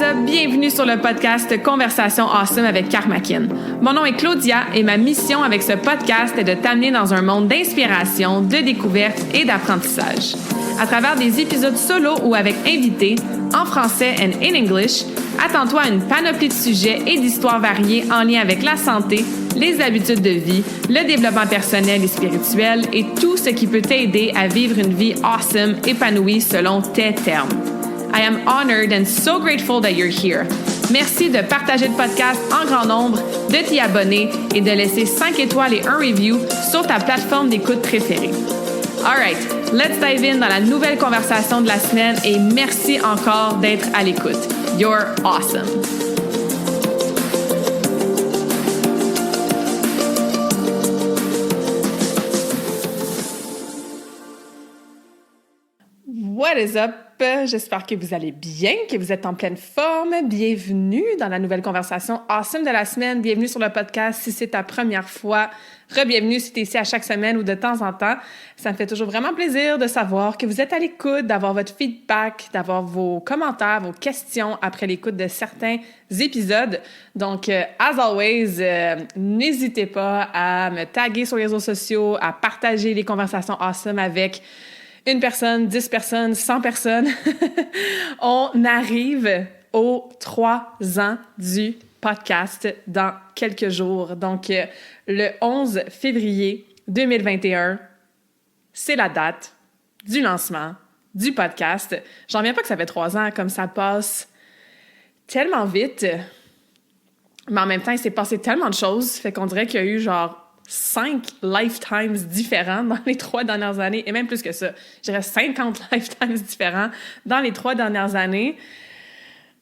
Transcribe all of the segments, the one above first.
is up? Bienvenue sur le podcast Conversation Awesome avec Karmakin. Mon nom est Claudia et ma mission avec ce podcast est de t'amener dans un monde d'inspiration, de découverte et d'apprentissage. À travers des épisodes solo ou avec invités, en français and in English, attends-toi à une panoplie de sujets et d'histoires variées en lien avec la santé, les habitudes de vie, le développement personnel et spirituel et tout ce qui peut t'aider à vivre une vie awesome, épanouie selon tes termes. I am honored and so grateful that you're here. Merci de partager le podcast en grand nombre, de t'y abonner et de laisser 5 étoiles et un review sur ta plateforme d'écoute préférée. All right, let's dive in dans la nouvelle conversation de la semaine et merci encore d'être à l'écoute. You're awesome. What is up? J'espère que vous allez bien, que vous êtes en pleine forme. Bienvenue dans la nouvelle conversation awesome de la semaine. Bienvenue sur le podcast si c'est ta première fois. Re-bienvenue si tu es ici à chaque semaine ou de temps en temps. Ça me fait toujours vraiment plaisir de savoir que vous êtes à l'écoute, d'avoir votre feedback, d'avoir vos commentaires, vos questions après l'écoute de certains épisodes. Donc, as always, n'hésitez pas à me taguer sur les réseaux sociaux, à partager les conversations awesome avec une personne, 10 personnes, 100 personnes. On arrive aux 3 ans du podcast dans quelques jours. Donc, le 11 février 2021, c'est la date du lancement du podcast. J'en reviens pas que ça fait 3 ans, comme ça passe tellement vite. Mais en même temps, il s'est passé tellement de choses, fait qu'on dirait qu'il y a eu genre 5 lifetimes différents dans les 3 dernières années, et même plus que ça. Je dirais 50 lifetimes différents dans les 3 dernières années.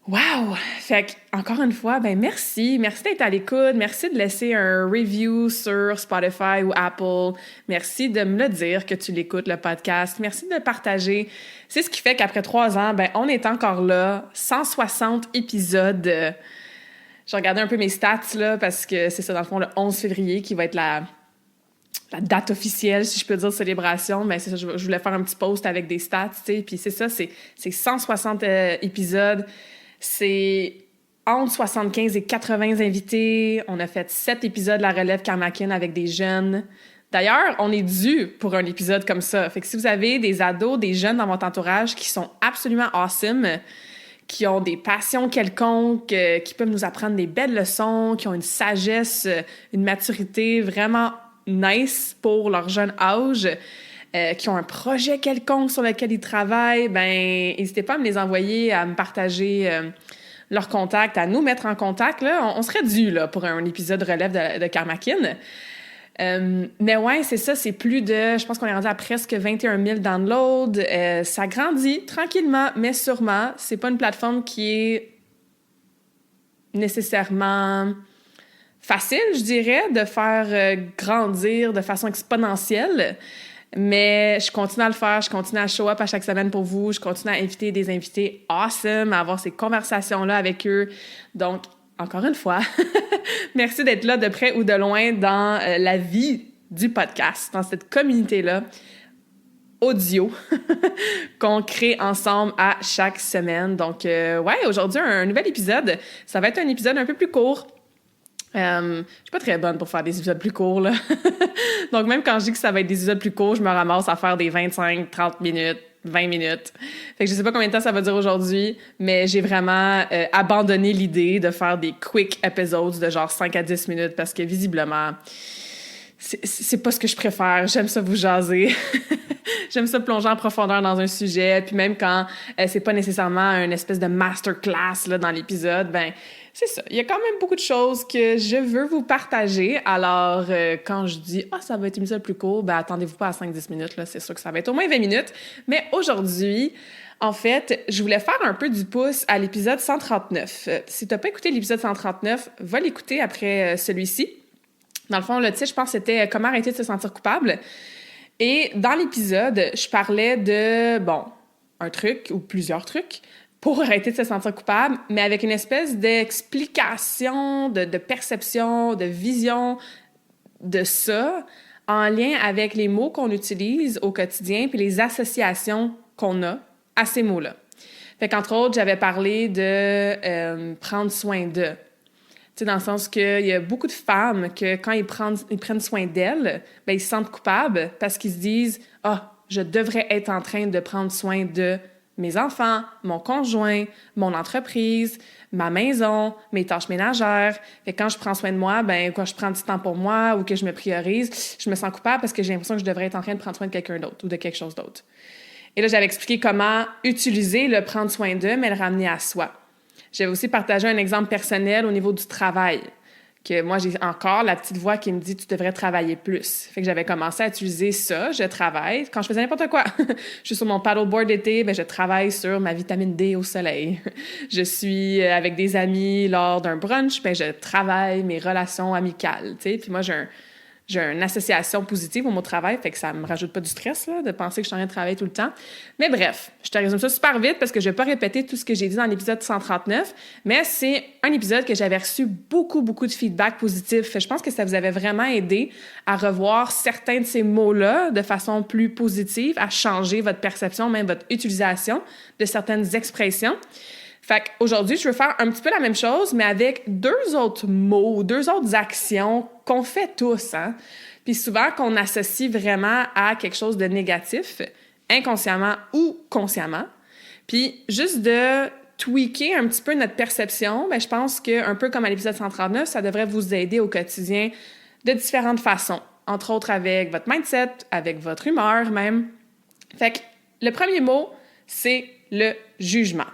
Wow! Fait que, encore une fois, merci. Merci d'être à l'écoute. Merci de laisser un review sur Spotify ou Apple. Merci de me le dire que tu l'écoutes, le podcast. Merci de le partager. C'est ce qui fait qu'après 3 ans, on est encore là. 160 épisodes. J'ai regardé un peu mes stats, là, parce que c'est ça, dans le fond, le 11 février qui va être la date officielle, si je peux dire, de célébration. Mais c'est ça, je voulais faire un petit post avec des stats, tu sais. Puis c'est ça, c'est 160 épisodes. C'est entre 75 et 80 invités. On a fait 7 épisodes de la relève Karmakin avec des jeunes. D'ailleurs, on est dû pour un épisode comme ça. Fait que si vous avez des ados, des jeunes dans votre entourage qui sont absolument awesome, qui ont des passions quelconques, qui peuvent nous apprendre des belles leçons, qui ont une sagesse, une maturité vraiment nice pour leur jeune âge, qui ont un projet quelconque sur lequel ils travaillent, n'hésitez pas à me les envoyer, à me partager leurs contacts, à nous mettre en contact. Là, on serait dû là, pour un épisode relève de Karmakin. Mais ouais, c'est ça, c'est plus de... Je pense qu'on est rendu à presque 21 000 downloads. Ça grandit tranquillement, mais sûrement. C'est pas une plateforme qui est nécessairement facile, je dirais, de faire grandir de façon exponentielle. Mais je continue à le faire, je continue à show up à chaque semaine pour vous, je continue à inviter des invités awesome, à avoir ces conversations-là avec eux. Donc, encore une fois, merci d'être là de près ou de loin dans la vie du podcast, dans cette communauté-là audio qu'on crée ensemble à chaque semaine. Donc, aujourd'hui, un nouvel épisode. Ça va être un épisode un peu plus court. Je suis pas très bonne pour faire des épisodes plus courts, là. Donc, même quand je dis que ça va être des épisodes plus courts, je me ramasse à faire des 25, 30 minutes, 20 minutes. Fait que je sais pas combien de temps ça va durer aujourd'hui, mais j'ai vraiment abandonné l'idée de faire des quick episodes de genre 5 à 10 minutes parce que visiblement, c'est pas ce que je préfère. J'aime ça vous jaser. J'aime ça plonger en profondeur dans un sujet. Puis même quand c'est pas nécessairement une espèce de masterclass là, dans l'épisode, c'est ça. Il y a quand même beaucoup de choses que je veux vous partager. Alors, quand je dis « ça va être un épisode plus court », attendez-vous pas à 5-10 minutes. Là. C'est sûr que ça va être au moins 20 minutes. Mais aujourd'hui, en fait, je voulais faire un peu du pouce à l'épisode 139. Si t'as pas écouté l'épisode 139, va l'écouter après celui-ci. Dans le fond, le titre, je pense, c'était « Comment arrêter de se sentir coupable ». Et dans l'épisode, je parlais de, un truc ou plusieurs trucs pour arrêter de se sentir coupable, mais avec une espèce d'explication, de perception, de vision de ça, en lien avec les mots qu'on utilise au quotidien puis les associations qu'on a à ces mots-là. Fait qu'entre autres, j'avais parlé de prendre soin d'eux. Tu sais, dans le sens qu'il y a beaucoup de femmes que quand ils prennent soin d'elles, ben ils se sentent coupables parce qu'ils se disent « Ah, je devrais être en train de prendre soin de mes enfants, mon conjoint, mon entreprise, ma maison, mes tâches ménagères. » Fait que quand je prends soin de moi, ben quand je prends du temps pour moi ou que je me priorise, je me sens coupable parce que j'ai l'impression que je devrais être en train de prendre soin de quelqu'un d'autre ou de quelque chose d'autre. Et là, j'avais expliqué comment utiliser le prendre soin d'eux, mais le ramener à soi. J'avais aussi partagé un exemple personnel au niveau du travail, que moi, j'ai encore la petite voix qui me dit « tu devrais travailler plus ». Fait que j'avais commencé à utiliser ça, je travaille, quand je faisais n'importe quoi. Je suis sur mon paddleboard d'été, ben je travaille sur ma vitamine D au soleil. Je suis avec des amis lors d'un brunch, ben je travaille mes relations amicales, tu sais. Puis moi, j'ai une association positive au mot travail, fait que ça me rajoute pas du stress là, de penser que je suis en train de travailler tout le temps. Mais bref, je te résume ça super vite parce que je vais pas répéter tout ce que j'ai dit dans l'épisode 139, mais c'est un épisode que j'avais reçu beaucoup de feedback positif. Je pense que ça vous avait vraiment aidé à revoir certains de ces mots-là de façon plus positive, à changer votre perception, même votre utilisation de certaines expressions. Fait qu'aujourd'hui, je veux faire un petit peu la même chose, mais avec 2 autres mots, 2 autres actions qu'on fait tous, hein? Puis souvent qu'on associe vraiment à quelque chose de négatif, inconsciemment ou consciemment. Puis juste de tweaker un petit peu notre perception, ben je pense qu'un peu comme à l'épisode 139, ça devrait vous aider au quotidien de différentes façons. Entre autres avec votre mindset, avec votre humeur même. Fait que le premier mot, c'est le jugement.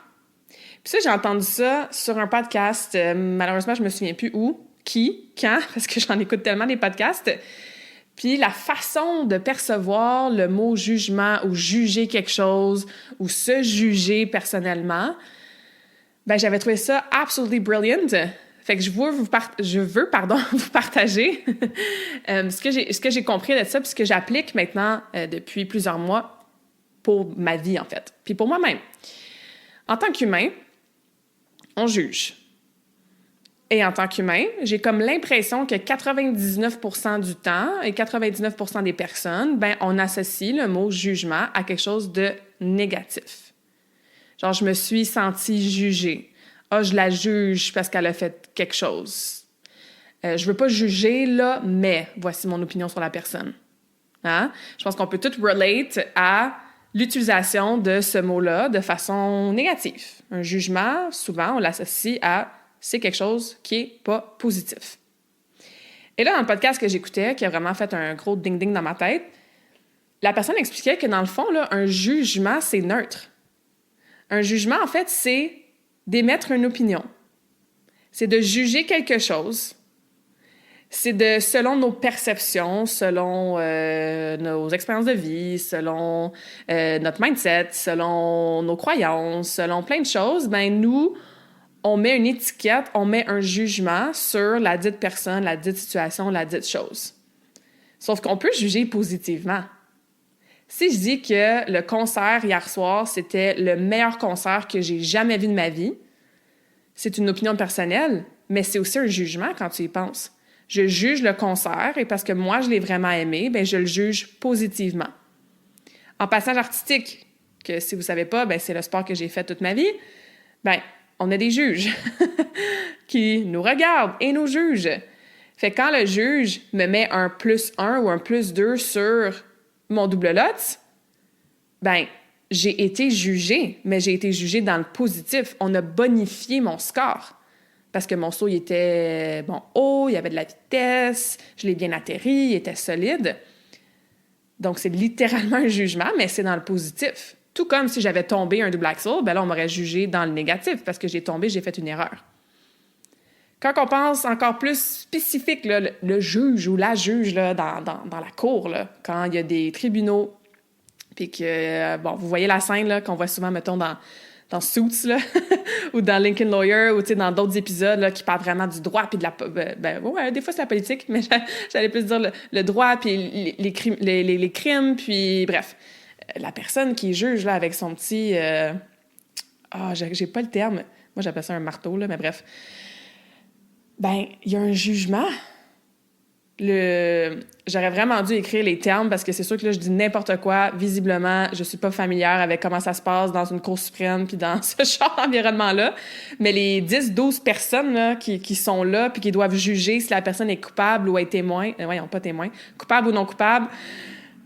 Puis ça, j'ai entendu ça sur un podcast. Malheureusement, je me souviens plus où, qui, quand, parce que j'en écoute tellement des podcasts. Puis la façon de percevoir le mot jugement ou juger quelque chose ou se juger personnellement, ben j'avais trouvé ça absolutely brilliant. Fait que je veux vous partager ce que j'ai compris de ça puis ce que j'applique maintenant depuis plusieurs mois pour ma vie, en fait. Puis pour moi-même. En tant qu'humain, on juge. Et en tant qu'humain, j'ai comme l'impression que 99% du temps et 99% des personnes, ben, on associe le mot jugement à quelque chose de négatif. Genre, je me suis sentie jugée. Ah, je la juge parce qu'elle a fait quelque chose. Je veux pas juger, là, mais voici mon opinion sur la personne. Hein? Je pense qu'on peut tout relate à l'utilisation de ce mot-là de façon négative. Un jugement, souvent, on l'associe à « c'est quelque chose qui est pas positif ». Et là, dans le podcast que j'écoutais, qui a vraiment fait un gros ding-ding dans ma tête, la personne expliquait que dans le fond, là, un jugement, c'est neutre. Un jugement, en fait, c'est d'émettre une opinion. C'est de juger quelque chose. C'est selon nos perceptions, selon nos expériences de vie, selon notre mindset, selon nos croyances, selon plein de choses, ben nous, on met une étiquette, on met un jugement sur la dite personne, la dite situation, la dite chose. Sauf qu'on peut juger positivement. Si je dis que le concert hier soir, c'était le meilleur concert que j'ai jamais vu de ma vie, c'est une opinion personnelle, mais c'est aussi un jugement quand tu y penses. Je juge le concert et parce que moi, je l'ai vraiment aimé, ben je le juge positivement. En passage artistique, que si vous ne savez pas, ben c'est le sport que j'ai fait toute ma vie, ben on a des juges qui nous regardent et nous jugent. Fait que quand le juge me met un +1 ou un +2 sur mon double lot, ben j'ai été jugée, mais j'ai été jugée dans le positif. On a bonifié mon score. Parce que mon saut, il était haut, il y avait de la vitesse, je l'ai bien atterri, il était solide. Donc, c'est littéralement un jugement, mais c'est dans le positif. Tout comme si j'avais tombé un double axel, ben là, on m'aurait jugé dans le négatif parce que j'ai tombé, j'ai fait une erreur. Quand on pense encore plus spécifique, là, le juge ou la juge là, dans la cour, là, quand il y a des tribunaux, puis que, vous voyez la scène là, qu'on voit souvent, mettons, dans Suits, là, ou dans Lincoln Lawyer, ou dans d'autres épisodes là, qui parlent vraiment du droit, puis de la... des fois, c'est la politique, mais j'allais plus dire le droit, puis les crimes, puis bref. La personne qui juge là, avec son petit... j'ai pas le terme. Moi, j'appelle ça un marteau, là, mais bref. Ben, il y a un jugement. J'aurais vraiment dû écrire les termes parce que c'est sûr que là, je dis n'importe quoi. Visiblement, je suis pas familière avec comment ça se passe dans une cour suprême puis dans ce genre d'environnement-là. Mais les 10-12 personnes là, qui sont là puis qui doivent juger si la personne est coupable ou est témoin, voyons, pas témoin, coupable ou non coupable,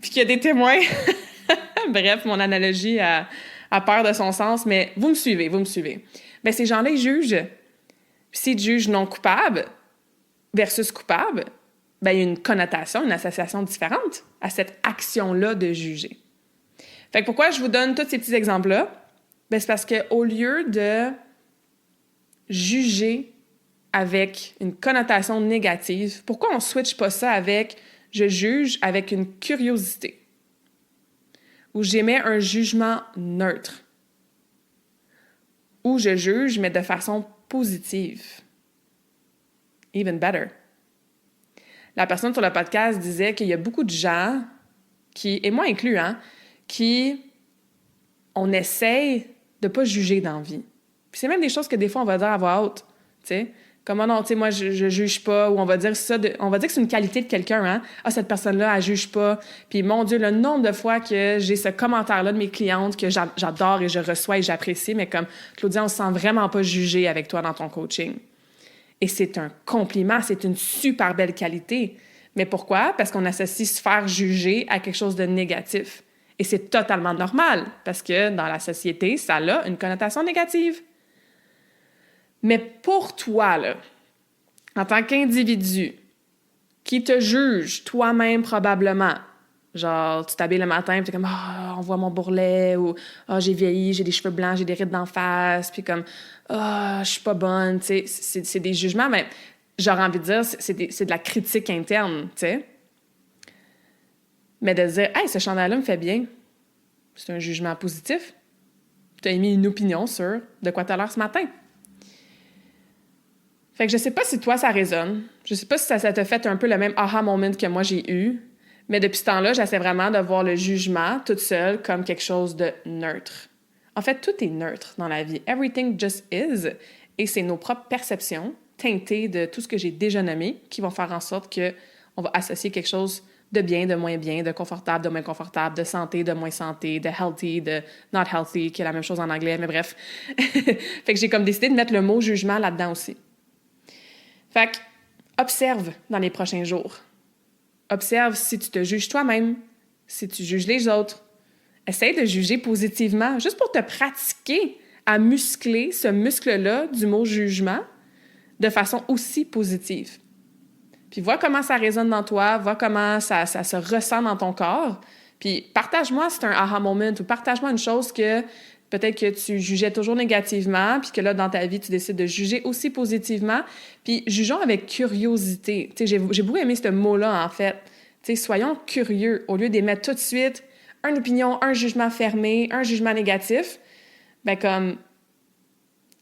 puis qu'il y a des témoins. Bref, mon analogie a peur de son sens, mais vous me suivez. Bien, ces gens-là, ils jugent. Puis s'ils jugent non coupable versus coupable, ben, il y a une connotation, une association différente à cette action-là de juger. Fait que pourquoi je vous donne tous ces petits exemples-là? Ben, c'est parce qu'au lieu de juger avec une connotation négative, pourquoi on ne switch pas ça avec « je juge » avec une curiosité? Ou j'émets un jugement neutre. Ou je juge, mais de façon positive. Even better. La personne sur le podcast disait qu'il y a beaucoup de gens qui, et moi inclus, on essaye de pas juger dans la vie. Puis c'est même des choses que des fois on va dire à voix haute, tu sais. Comme, non, tu sais, moi, je juge pas, ou on va dire ça, on va dire que c'est une qualité de quelqu'un, hein. Ah, cette personne-là, elle juge pas. Puis, mon Dieu, le nombre de fois que j'ai ce commentaire-là de mes clientes que j'adore et je reçois et j'apprécie, mais comme, Claudia, on se sent vraiment pas jugé avec toi dans ton coaching. Et c'est un compliment, c'est une super belle qualité. Mais pourquoi? Parce qu'on associe se faire juger à quelque chose de négatif. Et c'est totalement normal, parce que dans la société, ça a une connotation négative. Mais pour toi, là, en tant qu'individu, qui te juge toi-même probablement, genre, tu t'habilles le matin, puis t'es comme « Ah, on voit mon bourrelet » ou « Ah, j'ai vieilli, j'ai des cheveux blancs, j'ai des rides d'en face », puis comme « Ah, je suis pas bonne », tu sais, c'est des jugements, mais j'aurais envie de dire, c'est de la critique interne, tu sais. Mais de dire « Hey, ce chandail-là me fait bien », c'est un jugement positif. Tu as émis une opinion sur de quoi tu as l'air ce matin. Fait que je sais pas si toi, ça résonne. Je sais pas si ça t'a fait un peu le même aha moment que moi j'ai eu. Mais depuis ce temps-là, j'essaie vraiment de voir le jugement toute seule comme quelque chose de neutre. En fait, tout est neutre dans la vie. Everything just is. Et c'est nos propres perceptions teintées de tout ce que j'ai déjà nommé qui vont faire en sorte qu'on va associer quelque chose de bien, de moins bien, de confortable, de moins confortable, de santé, de moins santé, de healthy, de not healthy, qui est la même chose en anglais, mais bref. Fait que j'ai comme décidé de mettre le mot jugement là-dedans aussi. Fait que, observe dans les prochains jours. Observe si tu te juges toi-même, si tu juges les autres. Essaye de juger positivement, juste pour te pratiquer à muscler ce muscle-là du mot jugement de façon aussi positive. Puis vois comment ça résonne dans toi, vois comment ça se ressent dans ton corps. Puis partage-moi si c'est un aha moment ou partage-moi une chose que peut-être que tu jugeais toujours négativement, puis que là, dans ta vie, tu décides de juger aussi positivement. Puis jugeons avec curiosité. Tu sais, j'ai beaucoup aimé ce mot-là, en fait. Tu sais, soyons curieux. Au lieu d'émettre tout de suite une opinion, un jugement fermé, un jugement négatif, ben comme,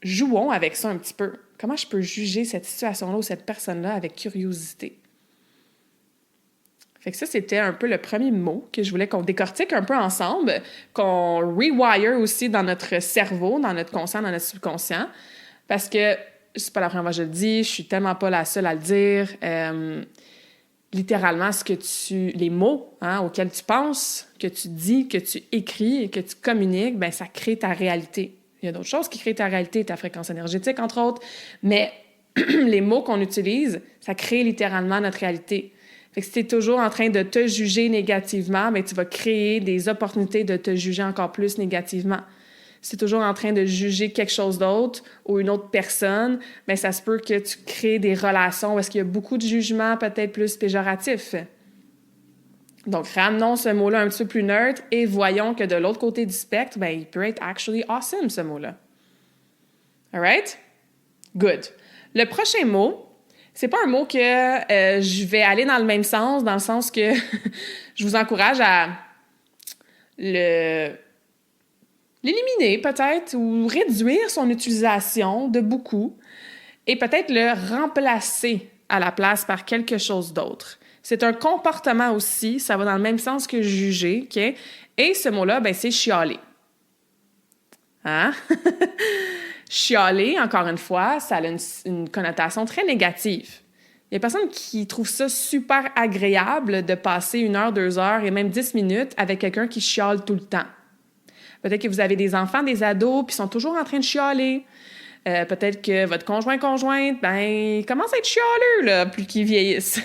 jouons avec ça un petit peu. Comment je peux juger cette situation-là ou cette personne-là avec curiosité? Fait que ça, c'était un peu le premier mot que je voulais qu'on décortique un peu ensemble, qu'on rewire aussi dans notre cerveau, dans notre conscient, dans notre subconscient. Parce que, c'est pas la première fois que je le dis, je suis tellement pas la seule à le dire. Littéralement, les mots auxquels tu penses, que tu dis, que tu écris et que tu communiques, ben ça crée ta réalité. Il y a d'autres choses qui créent ta réalité, ta fréquence énergétique, entre autres, mais les mots qu'on utilise, ça crée littéralement notre réalité. Fait que si tu es toujours en train de te juger négativement, bien, tu vas créer des opportunités de te juger encore plus négativement. Si tu es toujours en train de juger quelque chose d'autre ou une autre personne, bien, ça se peut que tu crées des relations où est-ce qu'il y a beaucoup de jugements peut-être plus péjoratifs. Donc, ramenons ce mot-là un petit peu plus neutre et voyons que de l'autre côté du spectre, bien, il peut être actually awesome, ce mot-là. All right? Good. Le prochain mot, c'est pas un mot que je vais aller dans le même sens, dans le sens que je vous encourage à l'éliminer peut-être ou réduire son utilisation de beaucoup et peut-être le remplacer à la place par quelque chose d'autre. C'est un comportement aussi, ça va dans le même sens que juger, OK? Et ce mot-là, ben, c'est chialer. Hein? Chialer, encore une fois, ça a une connotation très négative. Il y a personne qui trouve ça super agréable de passer 1 heure, 2 heures et même 10 minutes avec quelqu'un qui chiale tout le temps. Peut-être que vous avez des enfants, des ados, puis ils sont toujours en train de chialer. Peut-être que votre conjointe, ben, il commence à être chialeux, là, plus qu'ils vieillissent.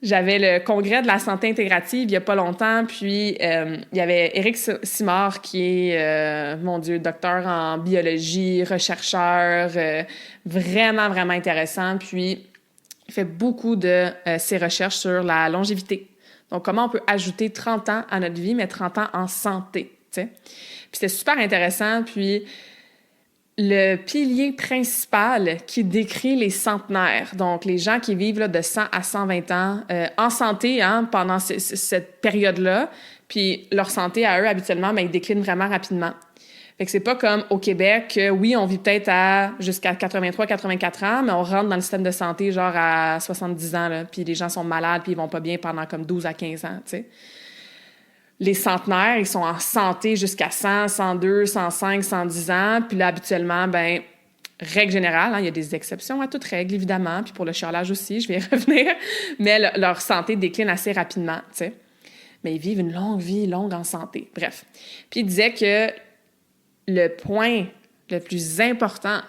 J'avais le congrès de la santé intégrative il y a pas longtemps, puis il y avait Éric Simard qui est, mon Dieu, docteur en biologie, rechercheur, vraiment, vraiment intéressant. Puis, il fait beaucoup de ses recherches sur la longévité. Donc, comment on peut ajouter 30 ans à notre vie, mais 30 ans en santé, tu sais. Puis, c'était super intéressant, puis le pilier principal qui décrit les centenaires, donc les gens qui vivent là, de 100 à 120 ans en santé pendant cette période-là, puis leur santé à eux, habituellement, ben, ils déclinent vraiment rapidement. Fait que c'est pas comme au Québec, oui, on vit peut-être jusqu'à 83-84 ans, mais on rentre dans le système de santé genre à 70 ans, là, puis les gens sont malades, puis ils vont pas bien pendant comme 12 à 15 ans, tu sais. Les centenaires, ils sont en santé jusqu'à 100, 102, 105, 110 ans. Puis là, habituellement, ben règle générale, il y a des exceptions à toute règle, évidemment. Puis pour le chialage aussi, je vais y revenir. Mais leur santé décline assez rapidement, tu sais. Mais ils vivent une longue vie, longue en santé. Bref. Puis il disait que le point le plus important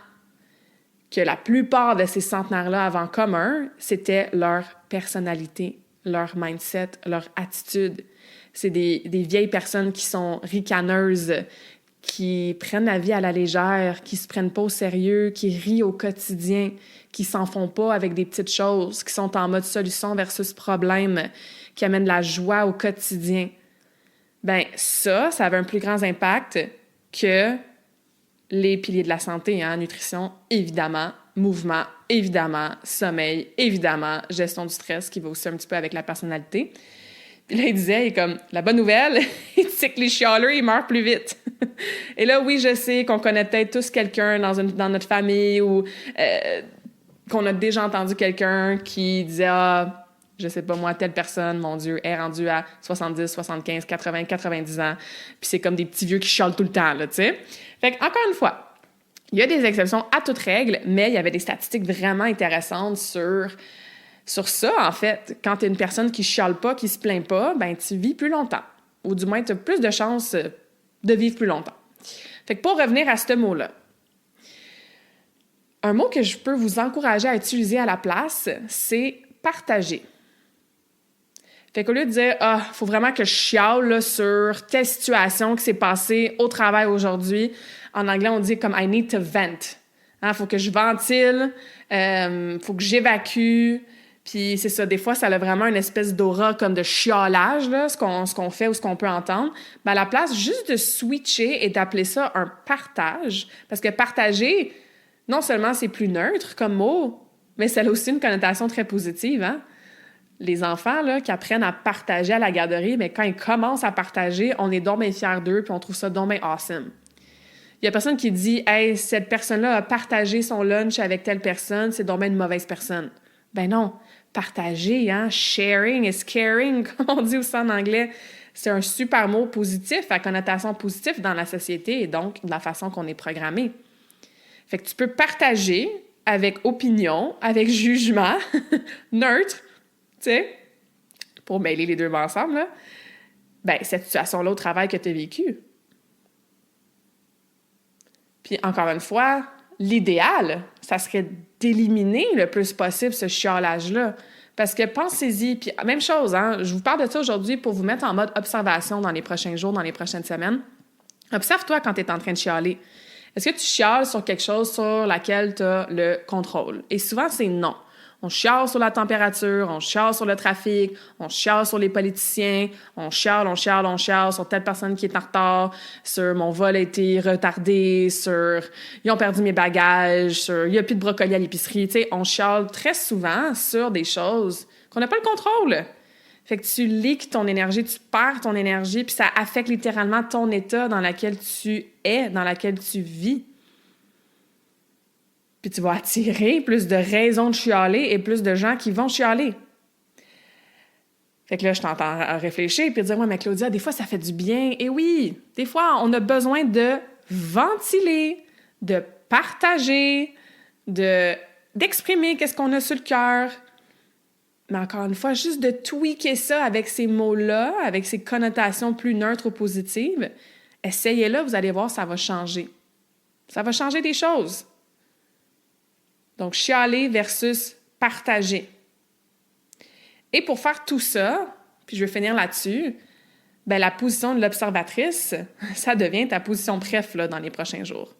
que la plupart de ces centenaires-là avaient en commun, c'était leur personnalité, leur mindset, leur attitude. C'est des vieilles personnes qui sont ricaneuses, qui prennent la vie à la légère, qui se prennent pas au sérieux, qui rient au quotidien, qui s'en font pas avec des petites choses, qui sont en mode solution versus problème, qui amènent de la joie au quotidien. Ben ça avait un plus grand impact que les piliers de la santé, nutrition, évidemment, mouvement, évidemment, sommeil, évidemment, gestion du stress, qui va aussi un petit peu avec la personnalité. Puis là, il disait, la bonne nouvelle, c'est que les chialeux, ils meurent plus vite. Et là, oui, je sais qu'on connaît peut-être tous quelqu'un dans notre famille ou qu'on a déjà entendu quelqu'un qui disait, je sais pas moi, telle personne, mon Dieu, est rendue à 70, 75, 80, 90 ans. Puis c'est comme des petits vieux qui chialent tout le temps, là, tu sais. Fait qu'encore une fois, il y a des exceptions à toute règle, mais il y avait des statistiques vraiment intéressantes sur ça, en fait. Quand tu es une personne qui chiale pas, qui se plaint pas, ben tu vis plus longtemps. Ou du moins, tu as plus de chances de vivre plus longtemps. Fait que pour revenir à ce mot-là, un mot que je peux vous encourager à utiliser à la place, c'est partager. Fait qu'au lieu de dire « faut vraiment que je chiale là, sur telle situation qui s'est passée au travail aujourd'hui », en anglais, on dit comme « I need to vent ». Faut que je ventile, faut que j'évacue. Puis c'est ça, des fois, ça a vraiment une espèce d'aura comme de chiolage, là, ce qu'on fait ou ce qu'on peut entendre. Ben, à la place, juste de switcher et d'appeler ça un partage. Parce que partager, non seulement c'est plus neutre comme mot, mais ça a aussi une connotation très positive, Les enfants, là, qui apprennent à partager à la garderie, mais quand ils commencent à partager, on est donc bien fiers d'eux, puis on trouve ça donc bien awesome. Il y a personne qui dit « Hey, cette personne-là a partagé son lunch avec telle personne, c'est donc bien une mauvaise personne. » Ben non, partager, sharing is caring, comme on dit aussi en anglais, c'est un super mot positif, à connotation positive dans la société et donc de la façon qu'on est programmé. Fait que tu peux partager avec opinion, avec jugement, neutre, tu sais, pour mêler les deux ensemble, là, ben cette situation-là au travail que tu as vécue. Puis encore une fois, l'idéal, ça serait d'éliminer le plus possible ce chiolage-là. Parce que pensez-y, puis même chose, je vous parle de ça aujourd'hui pour vous mettre en mode observation dans les prochains jours, dans les prochaines semaines. Observe-toi quand tu es en train de chialer. Est-ce que tu chiales sur quelque chose sur laquelle tu as le contrôle? Et souvent, c'est non. On chiale sur la température, on chiale sur le trafic, on chiale sur les politiciens, on chiale sur telle personne qui est en retard, sur mon vol a été retardé, sur ils ont perdu mes bagages, sur il n'y a plus de brocoli à l'épicerie. Tu sais, on chiale très souvent sur des choses qu'on n'a pas le contrôle. Fait que tu leaks ton énergie, tu perds ton énergie, puis ça affecte littéralement ton état dans lequel tu es, dans lequel tu vis. Puis tu vas attirer plus de raisons de chialer et plus de gens qui vont chialer. Fait que là, je t'entends réfléchir puis dire « Ouais, mais Claudia, des fois, ça fait du bien. » Et oui, des fois, on a besoin de ventiler, de partager, de d'exprimer qu'est-ce qu'on a sur le cœur. Mais encore une fois, juste de tweaker ça avec ces mots-là, avec ces connotations plus neutres ou positives, essayez-le, vous allez voir, ça va changer. Ça va changer des choses. Donc, chialer versus partager. Et pour faire tout ça, puis je vais finir là-dessus, ben la position de l'observatrice, ça devient ta position préf là, dans les prochains jours.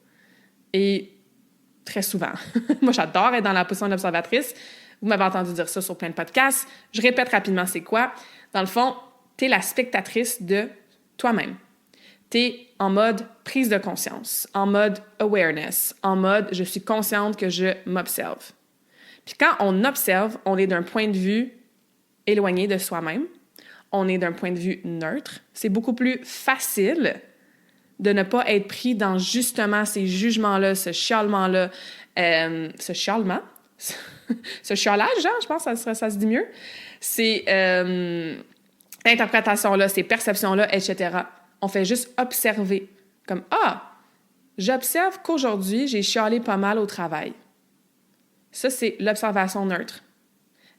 Et très souvent. Moi, j'adore être dans la position de l'observatrice. Vous m'avez entendu dire ça sur plein de podcasts. Je répète rapidement c'est quoi. Dans le fond, tu es la spectatrice de toi-même. Tu es en mode prise de conscience, en mode awareness, en mode je suis consciente que je m'observe. Puis quand on observe, on est d'un point de vue éloigné de soi-même. On est d'un point de vue neutre. C'est beaucoup plus facile de ne pas être pris dans justement ces jugements-là, ce chialement-là, ce chialement, ce chialage, hein, je pense que ça se dit mieux, ces interprétations-là, ces perceptions-là, etc. On fait juste observer, comme « Ah, j'observe qu'aujourd'hui, j'ai chialé pas mal au travail. » Ça, c'est l'observation neutre.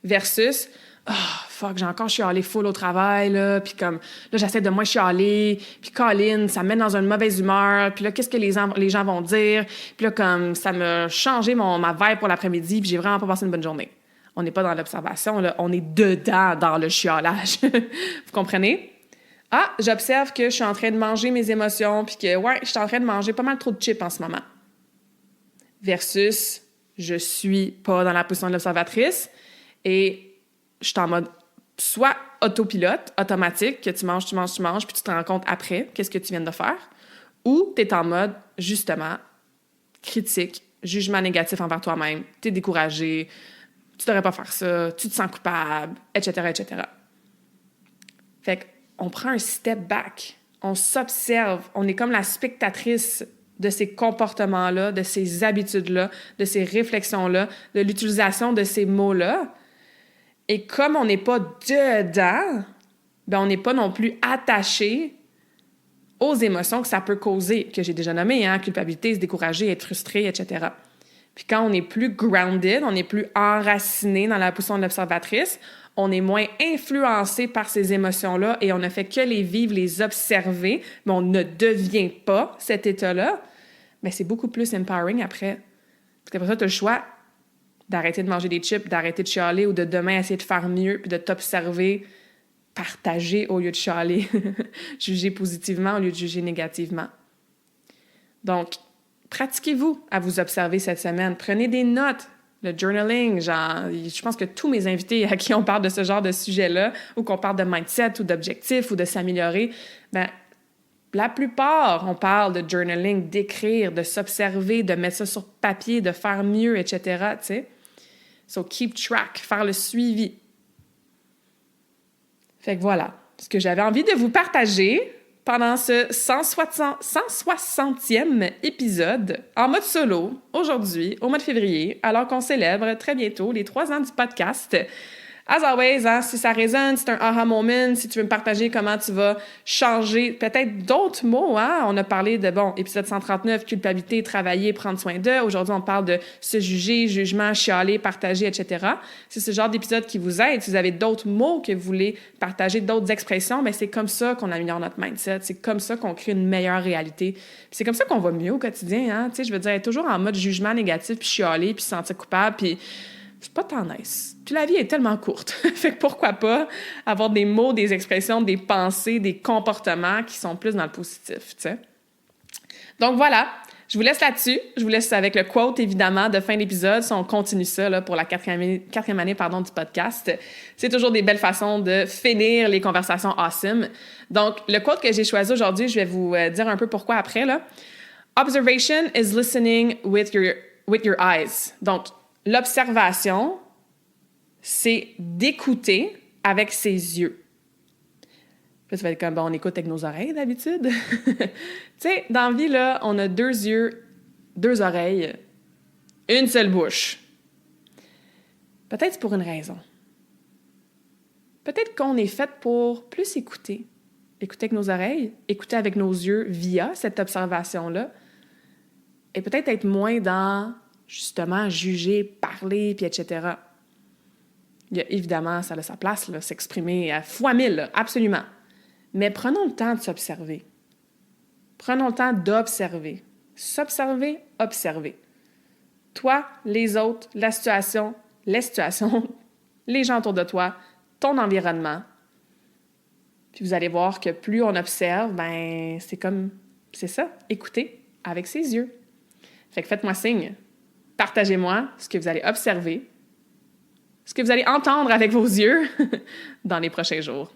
Versus « Ah, fuck, j'ai encore chialé full au travail, là, puis comme, là, j'essaie de moins chialer, puis Colin, ça me met dans une mauvaise humeur, puis là, qu'est-ce que les gens vont dire? Puis là, comme, ça m'a changé ma vibe pour l'après-midi, puis j'ai vraiment pas passé une bonne journée. » On n'est pas dans l'observation, là, on est dedans dans le chialage. Vous comprenez? Ah, j'observe que je suis en train de manger mes émotions, puis que, ouais, je suis en train de manger pas mal trop de chips en ce moment. Versus, je suis pas dans la position de l'observatrice et je suis en mode soit autopilote, automatique, que tu manges, puis tu te rends compte après qu'est-ce que tu viens de faire, ou tu es en mode, justement, critique, jugement négatif envers toi-même, tu es découragé, tu devrais pas faire ça, tu te sens coupable, etc., etc. Fait qu'on prend un step back, on s'observe, on est comme la spectatrice de ces comportements-là, de ces habitudes-là, de ces réflexions-là, de l'utilisation de ces mots-là. Et comme on n'est pas dedans, ben on n'est pas non plus attaché aux émotions que ça peut causer, que j'ai déjà nommées, hein, culpabilité, se décourager, être frustré, etc. Puis quand on est plus grounded, on est plus enraciné dans la position de l'observatrice, on est moins influencé par ces émotions-là et on ne fait que les vivre, les observer, mais on ne devient pas cet état-là, bien, c'est beaucoup plus empowering après. Parce qu'après ça, tu as le choix d'arrêter de manger des chips, d'arrêter de chialer ou de demain essayer de faire mieux puis de t'observer, partager au lieu de chialer, juger positivement au lieu de juger négativement. Donc, pratiquez-vous à vous observer cette semaine. Prenez des notes. Le journaling, genre, je pense que tous mes invités à qui on parle de ce genre de sujet-là, ou qu'on parle de mindset ou d'objectifs ou de s'améliorer, ben la plupart, on parle de journaling, d'écrire, de s'observer, de mettre ça sur papier, de faire mieux, etc., tu sais. So, keep track, faire le suivi. Fait que voilà, ce que j'avais envie de vous partager pendant ce 160e épisode en mode solo, aujourd'hui, au mois de février, alors qu'on célèbre très bientôt les 3 ans du podcast. As always, hein, si ça résonne, c'est un aha moment, si tu veux me partager comment tu vas changer peut-être d'autres mots, hein? On a parlé de, épisode 139, culpabilité, travailler, prendre soin d'eux. Aujourd'hui, on parle de se juger, jugement, chialer, partager, etc. C'est ce genre d'épisode qui vous aide. Si vous avez d'autres mots que vous voulez partager, d'autres expressions, bien, c'est comme ça qu'on améliore notre mindset. C'est comme ça qu'on crée une meilleure réalité. Puis c'est comme ça qu'on va mieux au quotidien, hein? Tu sais, je veux dire, être toujours en mode jugement négatif, puis chialer, puis se sentir coupable, puis c'est pas tant nice. Puis la vie est tellement courte. Fait que pourquoi pas avoir des mots, des expressions, des pensées, des comportements qui sont plus dans le positif, tu sais. Donc voilà, je vous laisse là-dessus. Je vous laisse avec le quote, évidemment, de fin d'épisode. Si on continue ça là, pour la quatrième année du podcast, c'est toujours des belles façons de finir les conversations awesome. Donc, le quote que j'ai choisi aujourd'hui, je vais vous dire un peu pourquoi après, là. Observation is listening with your eyes. Donc, l'observation, c'est d'écouter avec ses yeux. Puis tu vas être comme, on écoute avec nos oreilles d'habitude. Tu sais, dans la vie, là, on a 2 yeux, 2 oreilles, une seule bouche. Peut-être pour une raison. Peut-être qu'on est fait pour plus écouter. Écouter avec nos oreilles, écouter avec nos yeux via cette observation-là. Et peut-être être moins dans justement juger, parler, puis etc. Il y a évidemment, ça a sa place, là, s'exprimer à fois mille, là, absolument. Mais prenons le temps de s'observer. Prenons le temps d'observer. S'observer, observer. Toi, les autres, la situation, les situations, les gens autour de toi, ton environnement. Puis vous allez voir que plus on observe, ben c'est ça, écouter avec ses yeux. Fait que faites-moi signe. Partagez-moi ce que vous allez observer, ce que vous allez entendre avec vos yeux dans les prochains jours.